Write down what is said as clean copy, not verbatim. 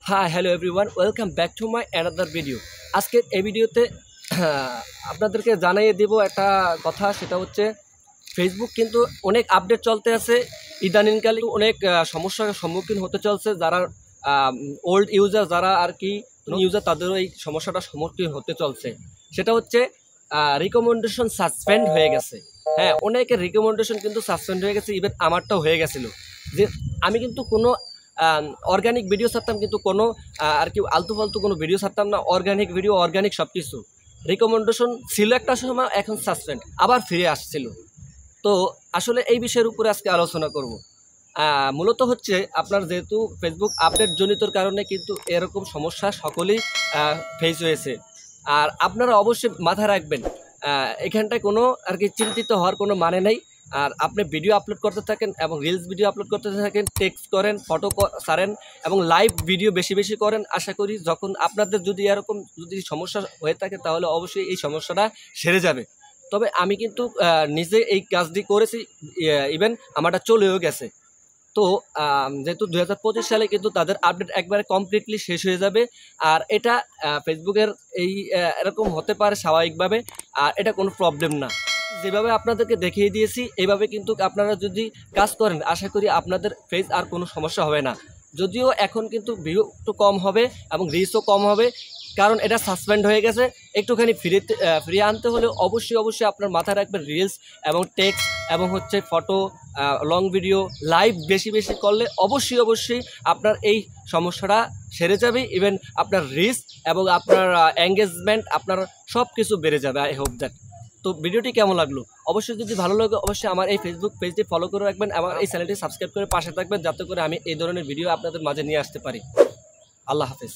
Hi hello everyone, welcome back to my another video. আজকের এই ভিডিওতে আপনাদেরকে জানিয়ে দেব একটা কথা, সেটা হচ্ছে ফেসবুক কিন্তু অনেক আপডেট চলতে আছে। ইদানিংকালে অনেক সমস্যার সম্মুখীন হতে চলছে। যারা ওল্ড ইউজার, যারা আর কি ইউজার, তাদেরও এই সমস্যাটার সম্মুখীন হতে চলছে। সেটা হচ্ছে রিকমেন্ডেশন সাসপেন্ড হয়ে গেছে। হ্যাঁ, অনেকের রিকমেন্ডেশন কিন্তু সাসপেন্ড হয়ে গেছে, ইভেন আমারটাও হয়ে গেছিলো। যে আমি কিন্তু কোনো অর্গানিক ভিডিও ছাড়তাম, কিন্তু কোনো আর কি আলতু ফালতু কোনো ভিডিও ছাড়তাম না। অর্গানিক ভিডিও, অর্গানিক সব কিছু রিকমেন্ডেশন ছিল একটা সময়, এখন সাসপেন্ড আবার ফিরে আসছিল। তো আসলে এই বিষয়ের উপরে আজকে আলোচনা করব। মূলত হচ্ছে আপনার যেহেতু ফেসবুক আপডেট জনিতর কারণে কিন্তু এরকম সমস্যা সকলেই ফেস হয়েছে। আর আপনারা অবশ্যই মাথায় রাখবেন, এখানটায় কোনো আর কি চিন্তিত হওয়ার কোনো মানে নেই। আর আপনি ভিডিও আপলোড করতে থাকেন এবং রিলস ভিডিও আপলোড করতে থাকেন, টেক্সট করেন, ফটো ছাড়েন এবং লাইভ ভিডিও বেশি বেশি করেন। আশা করি যখন আপনাদের যদি এরকম সমস্যা হয়ে থাকে, তাহলে অবশ্যই এই সমস্যাটা সেরে যাবে। তবে আমি কিন্তু নিজে এই কাজটি করেছি, ইভেন আমারটা চলেও গেছে। তো যেহেতু 2025 সালে কিন্তু তাদের আপডেট একবারে কমপ্লিটলি শেষ হয়ে যাবে। আর এটা ফেসবুকের এই এরকম হতে পারে স্বাভাবিকভাবে, আর এটা কোনো প্রবলেম না। যেভাবে আপনাদেরকে দেখিয়ে দিয়েছি এইভাবে কিন্তু আপনারা যদি কাজ করেন, আশা করি আপনাদের ফেস আর কোনো সমস্যা হবে না। যদিও এখন কিন্তু ভিউ একটু কম হবে এবং রিচও কম হবে, কারণ এটা সাসপেন্ড হয়ে গেছে। একটুখানি ফিরিয়ে আনতে হলে অবশ্যই আপনার মাথায় রাখবেন, রিলস এবং টেক্সট এবং হচ্ছে ফটো, লং ভিডিও, লাইভ বেশি বেশি করলে অবশ্যই আপনার এই সমস্যাটা সেরে যাবে। ইভেন আপনার রিচ এবং আপনার এঙ্গেজমেন্ট, আপনার সব কিছু বেড়ে যাবে। I hope that. তো ভিডিওটি কেমন লাগলো? অবশ্যই যদি ভালো লাগে অবশ্যই আমার এই ফেসবুক পেজটি ফলো করে রাখবেন, আমার এই চ্যানেলটি সাবস্ক্রাইব করে পাশে থাকবেন, যাতে করে আমি এই ধরনের ভিডিও আপনাদের মাঝে নিয়ে আসতে পারি। আল্লাহ হাফেজ।